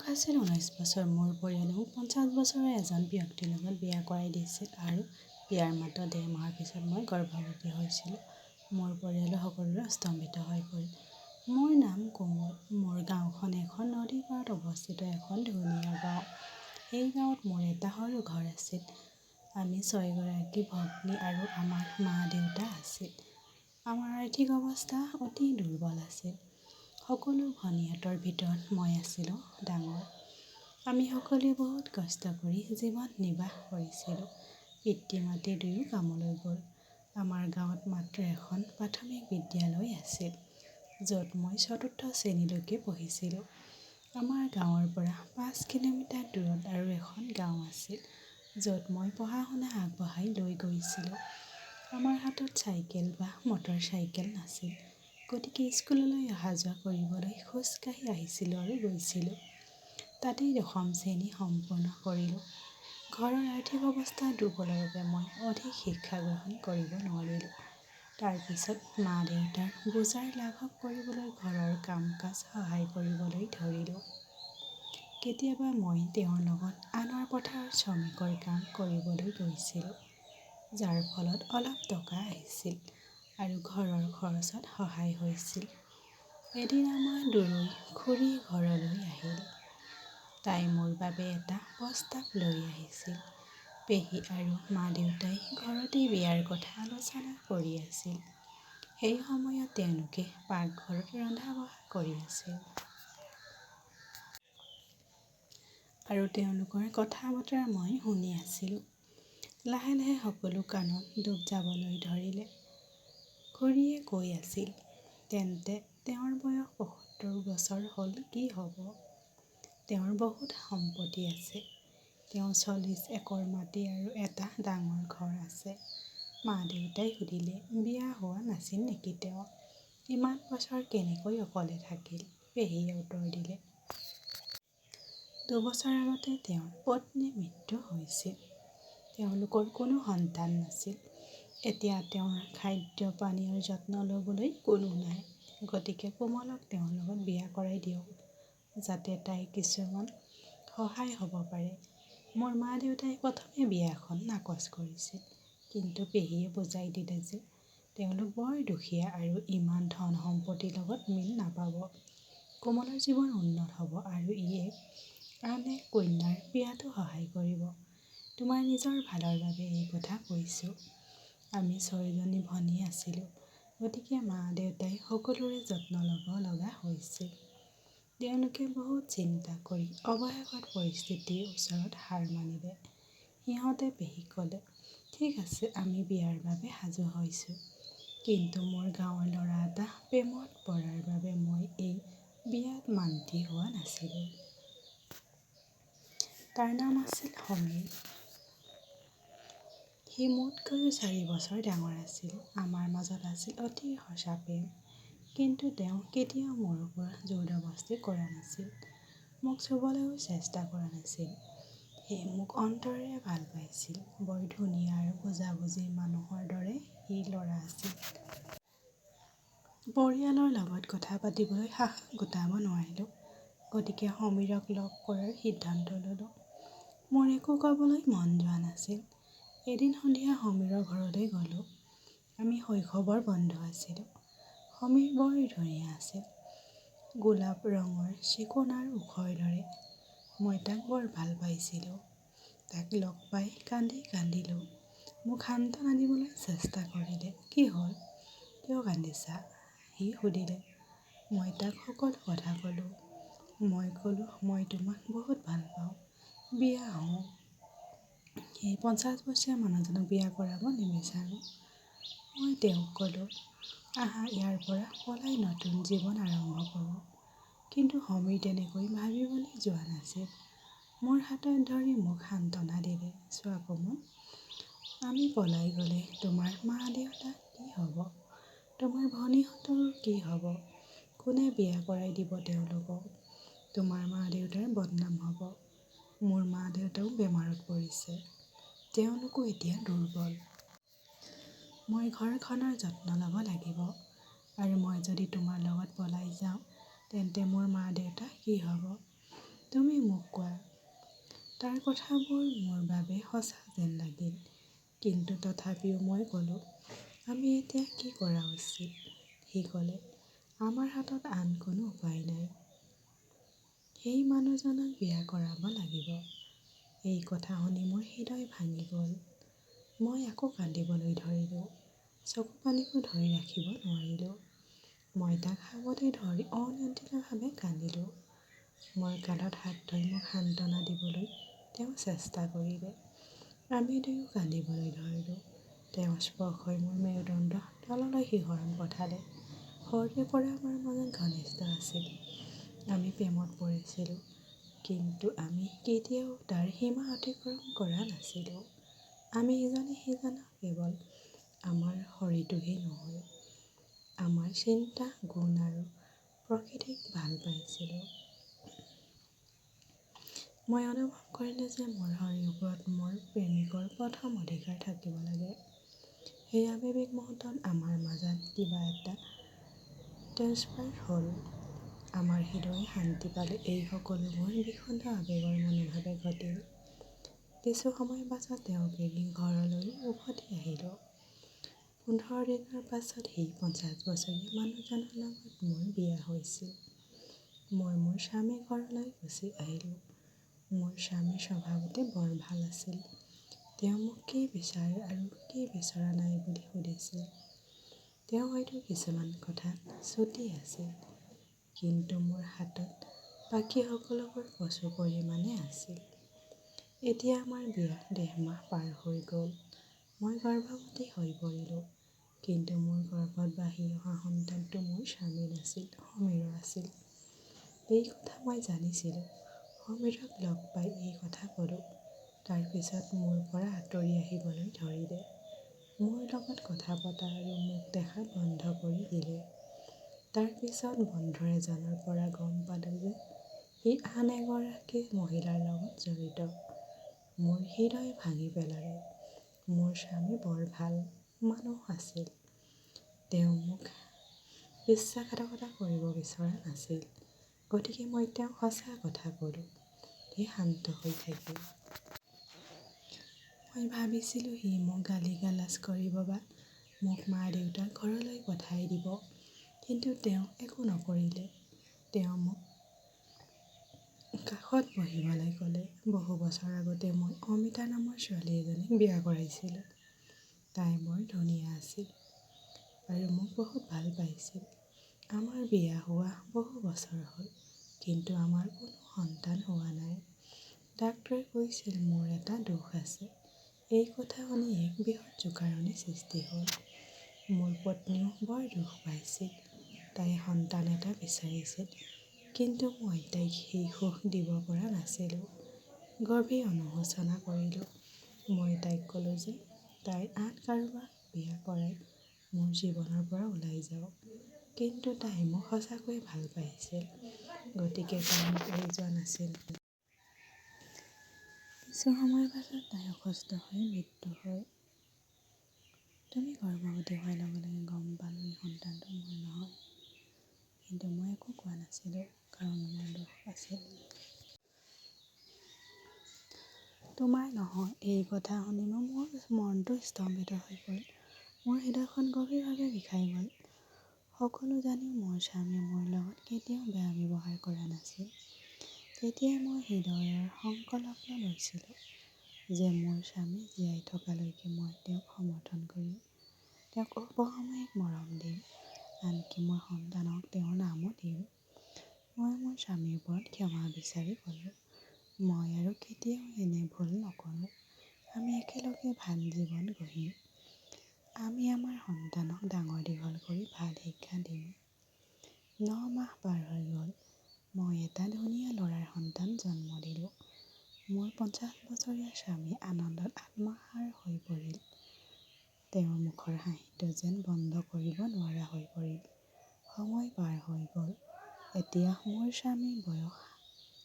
আছিল 19 বছৰ। মোৰ পৰিয়ালে মোক 50 বছৰৰ এজন ব্যক্তিৰ লগত বিয়া কৰাই দিছিল আৰু বিয়াৰ মাত্ৰ 1.5 মাহৰ পিছত মই গৰ্ভৱতী হৈছিলোঁ। মোৰ পৰিয়ালৰ সকলোৰে স্তম্ভিত হৈ পৰিল। মোৰ নাম কোমল। মোৰ গাঁওখন এখন নদীৰ পাৰত অৱস্থিত এখন ধুনীয়া গাঁও। এই গাঁৱত মোৰ এটা সৰু ঘৰ আছিল। আমি 6 গৰাকী ভগ্নী আৰু আমাৰ মা-দেউতা আছিল। আমাৰ আৰ্থিক অৱস্থা অতি দুৰ্বল আছিল। সকলো ভনীহঁতৰ ভিতৰত মই আছিলোঁ ডাঙৰ। আমি সকলোৱে বহুত কষ্ট কৰি জীৱন নিৰ্বাহ কৰিছিলোঁ। পিতৃ-মাতৃ দুয়ো কামলৈ গ'ল। আমাৰ গাঁৱত মাত্ৰ এখন প্ৰাথমিক বিদ্যালয় আছিল, য'ত মই 4ৰ্থ শ্ৰেণীলৈকে পঢ়িছিলোঁ। আমাৰ গাঁৱৰ পৰা 5 কিলোমিটাৰ দূৰত আৰু এখন গাঁও আছিল, য'ত মই পঢ়া-শুনা আগবঢ়াই লৈ গৈছিলোঁ। আমাৰ হাতত চাইকেল বা মটৰ চাইকেল নাছিল। গতিকে স্কুললৈ অহা-যোৱা কৰিবলৈ খোজ কাঢ়ি আহিছিলোঁ আৰু গৈছিলোঁ। তাতেই 10ম শ্ৰেণী সম্পূৰ্ণ কৰিলোঁ। ঘৰৰ আৰ্থিক অৱস্থা দুৰ্বলৰ বাবে মই অধিক শিক্ষা গ্ৰহণ কৰিব নোৱাৰিলোঁ। তাৰ পিছত মা-দেউতাৰ বোজাৰ লাঘৱ কৰিবলৈ ঘৰৰ কাম-কাজ সহায় কৰিবলৈ ধৰিলোঁ। কেতিয়াবা মই তেওঁৰ লগত আনৰ পথাৰত শ্ৰমিকৰ কাম কৰিবলৈ গৈছিলোঁ, যাৰ ফলত অলপ টকা আহিছিল আৰু ঘৰৰ খৰচত সহায় হৈছিল। এদিন আমাৰ দুৰৈ খুৰী ঘৰলৈ আহিল। তাই মোৰ বাবে এটা প্ৰস্তাৱ লৈ আহিছিল। পেহী আৰু মা-দেউতাই ঘৰতেই বিয়াৰ কথা আলোচনা কৰি আছিল। সেই সময়ত তেওঁলোকে পাকঘৰত ৰন্ধা-বঢ়া কৰি আছিল। আৰু তেওঁলোকৰ কথা-বতৰা মই শুনি আছিলোঁ। লাহে লাহে সকলো কাণত ডুব যাবলৈ ধৰিলে। খুৰীয়ে কৈ আছিল, "তেন্তে তেওঁৰ বয়স ৭৫ বছৰ হ'ল কি হ'ব? তেওঁৰ বহুত সম্পত্তি আছে। তেওঁৰ 40 একৰ মাটি আৰু এটা ডাঙৰ ঘৰ আছে।" মা-দেউতাই সুধিলে, "বিয়া হোৱা নাছিল নেকি তেওঁ? ইমান বছৰ কেনেকৈ অকলে থাকিল?" পেহীয়ে উত্তৰ দিলে, "দুবছৰ আগতে তেওঁৰ পত্নীৰ মৃত্যু হৈছিল। তেওঁলোকৰ কোনো সন্তান নাছিল। এতিয়া তেওঁৰ খাদ্য-পানীয়ৰ যত্ন ল'বলৈ কোনো নাই। গতিকে কোমলক তেওঁৰ লগত বিয়া কৰাই দিয়ক, যাতে তাইৰ কিছুমান সহায় হ'ব পাৰে।" মোৰ মা-দেউতাই প্ৰথমে বিয়াখন নাকচ কৰিছিল। কিন্তু পেহীয়ে বুজাই দিলে যে তেওঁলোক বৰ দুখীয়া আৰু ইমান ধন-সম্পত্তিৰ লগত মিল নাপাব। কোমলৰ জীৱন উন্নত হ'ব আৰু ই আন এক কন্যাৰ বিয়াতো সহায় কৰিব। "তোমাৰ নিজৰ ভালৰ বাবে এই কথা কৈছোঁ। আমি 6 জনী ভনী আছিলোঁ। গতিকে মা-দেউতাই সকলোৰে যত্ন ল'ব লগা হৈছিল। তেওঁলোকে বহুত চিন্তা কৰি অৱশেষত পৰিস্থিতিৰ ওচৰত হাৰ মানিলে। সিহঁতে পেহীক ক'লে, "ঠিক আছে, আমি বিয়াৰ বাবে সাজু হৈছোঁ। কিন্তু মোৰ গাঁৱৰ ল'ৰা এটা প্ৰেমত পৰাৰ বাবে মই এই বিয়াত মান্তি হোৱা নাছিলোঁ। তাৰ নাম আছিল সমীৰ। সি মোতকৈও 4 বছৰ ডাঙৰ আছিল। আমাৰ মাজত আছিল অতি সঁচা প্ৰেম। কিন্তু তেওঁ কেতিয়াও মোৰ ওপৰত জোৰ-জবৰদস্তি কৰা নাছিল। মোক চুবলৈও চেষ্টা কৰা নাছিল। সি মোক অন্তৰেৰে ভাল পাইছিল। বৰ ধুনীয়া আৰু বুজা-বুজিৰ মানুহৰ দৰে সি ল'ৰা আছিল। পৰিয়ালৰ লগত কথা পাতিবলৈ সাহস গোটাব নোৱাৰিলোঁ। গতিকে সমীৰক লগ কৰাৰ সিদ্ধান্ত ল'লোঁ। মোৰ একো ক'বলৈ মন যোৱা নাছিল। এদিন সন্ধিয়া সমীৰৰ ঘৰলৈ গ'লোঁ। আমি শৈশৱৰ বন্ধু আছিলোঁ। সমীৰ বৰ ধুনীয়া আছিল। গোলাপ ৰঙৰ, চিকণ আৰু ওখৰ দৰে। মই তাক বৰ ভাল পাইছিলোঁ। তাক লগ পাই কান্দি কান্দিলোঁ। মোক সান্তনা দিবলৈ চেষ্টা কৰিলে। "কি হ'ল? কিয় কান্দিছা?" সি সুধিলে। মই তাক সকলো কথা ক'লোঁ। মই ক'লোঁ, "মই তোমাক বহুত ভাল পাওঁ। বিয়া হওঁ।" সেই 50 বছৰীয়া মানুহজনক বিয়া কৰাব নিবিচাৰোঁ। মই তেওঁক ক'লোঁ, "আহা, ইয়াৰ পৰা পলাই নতুন জীৱন আৰম্ভ কৰোঁ।" কিন্তু সমীৰ তেনেকৈ ভাবিবলৈ যোৱা নাছিল। মোৰ হাতত ধৰি মোক সান্তনা দিলে, "চোৱা কোমল, আমি পলাই গ'লে তোমাৰ মা-দেউতাৰ কি হ'ব? তোমাৰ ভনীহঁতৰো কি হ'ব? কোনে বিয়া কৰাই দিব তেওঁলোকক? তোমাৰ মা-দেউতাৰ বদনাম হ'ব। মোৰ মা-দেউতাও বেমাৰত পৰিছে। তেওঁলোকো এতিয়া দুৰ্বল। মই ঘৰখনৰ যত্ন ল'ব লাগিব। আৰু মই যদি তোমাৰ লগত পলাই যাওঁ, তেন্তে মোৰ মা-দেউতাৰ কি হ'ব? তুমি তাৰ কথাবোৰ মোৰ বাবে সঁচা যেন লাগিল, কিন্তু তথাপিও মই ক'লোঁ, আমি এতিয়া কি কৰা উচিত? সি ক'লে, আমাৰ হাতত আন কোনো উপায় নাই। সেই মানুহজনক বিয়া কৰাব লাগিব। এই কথা শুনি মোৰ হৃদয় ভাঙি গ'ল। মই আকৌ কান্দিবলৈ ধৰিলোঁ। চকু পানীও ধৰি ৰাখিব নোৱাৰিলোঁ। মই তাক সাৱটি ধৰি অনিয়ন্ত্ৰিতভাৱে কান্দিলোঁ। মোৰ গালত হাত থৈ মোক সান্তনা দিবলৈ তেওঁ চেষ্টা কৰিলে। আমি দুয়ো কান্দিবলৈ ধৰিলোঁ। তেওঁৰ স্পৰ্শই মোৰ মেৰুদণ্ড তললৈ শিহৰণ পঠালে। সৰুৰে পৰা আমাৰ মাজত ঘনিষ্ঠ আছিল। আমি প্ৰেমত পৰিছিলোঁ, কিন্তু আমি কেতিয়াও তাৰ সীমা অতিক্ৰম কৰা নাছিলোঁ। আমি ইজনে সিজনক কেৱল আমাৰ শৰীৰটোহে নহয়, আমাৰ চিন্তা, গুণ আৰু প্ৰকৃতিক ভাল পাইছিলোঁ। মই অনুভৱ কৰিলোঁ যে মোৰ শৰীৰৰ ওপৰত মোৰ প্ৰেমিকৰ প্ৰথম অধিকাৰ থাকিব লাগে। সেই আৱেগিক মুহূৰ্তত আমাৰ মাজত কিবা এটা ট্ৰেন্সফাৰ হ'ল। আমাৰ হৃদয়ে শান্তি পালে। এই সকলোবোৰ বিশুদ্ধ আৱেগৰ মনোভাৱে ঘটিল। কিছু সময়ৰ পাছত তেওঁক এৰি ঘৰলৈ উভতি আহিলোঁ। 15 দিনৰ পাছত সেই 50 বছৰীয়া মানুহজনৰ লগত মোৰ বিয়া হৈছিল। মই মোৰ স্বামীৰ ঘৰলৈ গুচি আহিলোঁ। মোৰ স্বামীৰ স্বভাৱতে বৰ ভাল আছিল। তেওঁ মোক কি বিচাৰে আৰু কি বিচৰা নাই বুলি সুধিছিল। তেওঁ হয়তো কিছুমান কথাত চুটি আছিল, কিন্তু মোৰ হাতত বাকী সকলোবোৰ প্ৰচুৰ পৰিমাণে আছিল। এতিয়া আমাৰ বিয়াৰ 1.5 মাহ পাৰ হৈ গ'ল। মই গৰ্ভৱতী হৈ পৰিলোঁ। কিন্তু মোৰ গৰ্ভত বাঢ়ি অহা সন্তানটো মোৰ স্বামীৰ নাছিল, সমীৰৰ আছিল। এই কথা মই জানিছিলোঁ। সমীৰক লগ পাই এই কথা ক'লোঁ। তাৰ পিছত মোৰ পৰা আঁতৰি আহিবলৈ ধৰিলে। মোৰ লগত কথা পতা আৰু মোক দেখা বন্ধ কৰি দিলে। তাৰ পিছত বন্ধু এজনৰ পৰা গম পালোঁ যে সি আন এগৰাকী মহিলাৰ লগত জড়িত। মোৰ হৃদয় ভাঙি পেলালে। মোৰ স্বামী বৰ ভাল মানুহ আছিল। তেওঁ মোক বিশ্বাসঘাতকতা কৰিব বিচৰা নাছিল। গতিকে মই তেওঁক সঁচা কথা ক'লোঁ। সি শান্ত হৈ থাকিল। মই ভাবিছিলোঁ সি মোক গালি-গালাজ কৰিব বা মোক মা-দেউতাৰ ঘৰলৈ পঠাই দিব। কিন্তু তেওঁ একো নকৰিলে। তেওঁ মোক কাষত বহিবলৈ ক'লে। বহু বছৰ আগতে মই অমিতা নামৰ ছোৱালী এজনীক বিয়া কৰাইছিলোঁ। তাই বৰ ধুনীয়া আছিল আৰু মোক বহুত ভাল পাইছিল। আমাৰ বিয়া হোৱা বহু বছৰ হ'ল, কিন্তু আমাৰ কোনো সন্তান হোৱা নাই। ডাক্তৰে কৈছিল মোৰ এটা দোষ আছে। এই কথা শুনি এক বৃহৎ জোকাৰণিৰ সৃষ্টি হ'ল। মোৰ পত্নীও বৰ দুখ পাইছিল। তাই সন্তান এটা বিচাৰিছিল, কিন্তু মই তাইক সেই সুখ দিব পৰা নাছিলোঁ। গভীৰ অনুশোচনা কৰিলোঁ। মই তাইক ক'লোঁ যে তাই আন কাৰোবাক বিয়া কৰাই মোৰ জীৱনৰ পৰা ওলাই যাওক। কিন্তু তাই মোক সঁচাকৈয়ে ভাল পাইছিল, গতিকে তাই মোক এৰি যোৱা নাছিল। কিছু সময়ৰ পাছত তাই অসুস্থ হৈ মৃত্যু হয়। তুমি গৰ্ভৱতী হোৱাৰ লগে লগে গম পালোঁ এই সন্তানটো মোৰ নহয়। কিন্তু মই একো কোৱা নাছিলোঁ, কাৰণ মোৰ দোষ আছিল। তোমাৰ নহয়। এই কথা শুনি মোৰ মনটো স্তম্ভিত হৈ পৰিল। মোৰ হৃদয়খন গভীৰভাৱে বিষাই গ'ল। সকলো জানিও মোৰ স্বামীয়ে মোৰ লগত কেতিয়াও বেয়া ব্যৱহাৰ কৰা নাছিল। তেতিয়াই মই হৃদয়ৰ সংকল্প লৈছিলোঁ যে মোৰ স্বামী জীয়াই থকালৈকে মই তেওঁক সমৰ্থন কৰিম, তেওঁক অপসাময়িক মৰম দিম, আনকি মোৰ সন্তানক তেওঁৰ নামো দিম। মই মোৰ স্বামীৰ ওপৰত ক্ষমা বিচাৰি ক'লোঁ, মই আৰু কেতিয়াও এনে ভুল নকৰোঁ। আমি একেলগে ভাল জীৱন গঢ়িম। আমি আমাৰ সন্তানক ডাঙৰ দীঘল কৰি ভাল শিক্ষা দিম। 9 মাহ পাৰ হৈ গ'ল। মই এটা ধুনীয়া ল'ৰাৰ সন্তান জন্ম দিলোঁ। মোৰ 50 বছৰীয়া স্বামী আনন্দত আত্মহাৰা হৈ পৰিল। তেওঁৰ মুখৰ হাঁহিটো যেন বন্ধ কৰিব নোৱাৰা হৈ পৰিল। সময় পাৰ হৈ গ'ল। এতিয়া মোৰ স্বামীৰ বয়স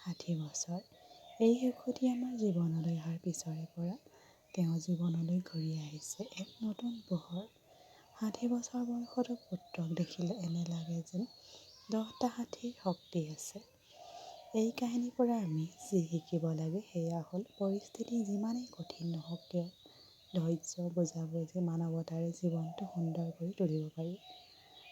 60 বছৰ। এই শিশুটি আমাৰ জীৱনলৈ অহাৰ পিছৰে পৰা তেওঁ জীৱনলৈ ঘূৰি আহিছে এক নতুন পোহৰ। 60 বছৰ বয়সতো পুত্ৰক দেখিলে এনে লাগে যেন 10টা 60ৰ শক্তি আছে। এই কাহিনীৰ পৰা আমি যি শিকিব লাগে সেয়া হ'ল পৰিস্থিতি যিমানেই কঠিন নহওক কিয় ধৈৰ্য বুজাবুজি মানৱতাৰে জীৱনটো সুন্দৰ কৰি তুলিব পাৰি।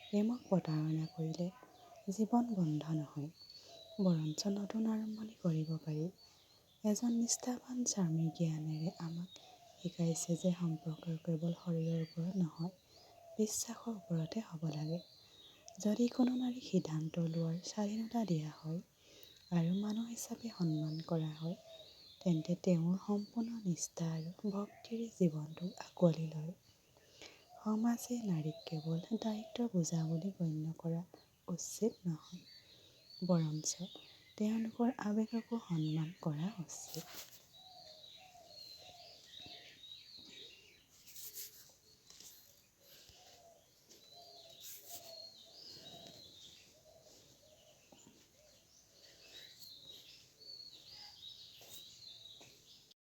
প্ৰেমক প্ৰতাৰণা কৰিলে জীৱন বন্ধ নহয় বৰঞ্চ নতুন আৰম্ভণি কৰিব পাৰি। এজন নিষ্ঠাৱান স্বামীৰ জ্ঞানেৰে আমাক শিকাইছে যে সম্পৰ্ক কেৱল শৰীৰৰ ওপৰত নহয় বিশ্বাসৰ ওপৰতে হ'ব লাগে। যদি কোনো নাৰীক সিদ্ধান্ত লোৱাৰ স্বাধীনতা দিয়া হয় আৰু মানুহ হিচাপে সন্মান কৰা হয় তেন্তে তেওঁৰ সম্পূৰ্ণ নিষ্ঠা আৰু ভক্তিৰে জীৱনটো আঁকোৱালি লয়। সমাজে নাৰীক কেৱল দায়িত্বৰ বোজা বুলি গণ্য কৰা উচিত নহয় বৰঞ্চ তেওঁলোকৰ আৱেগকো সন্মান কৰা উচিত।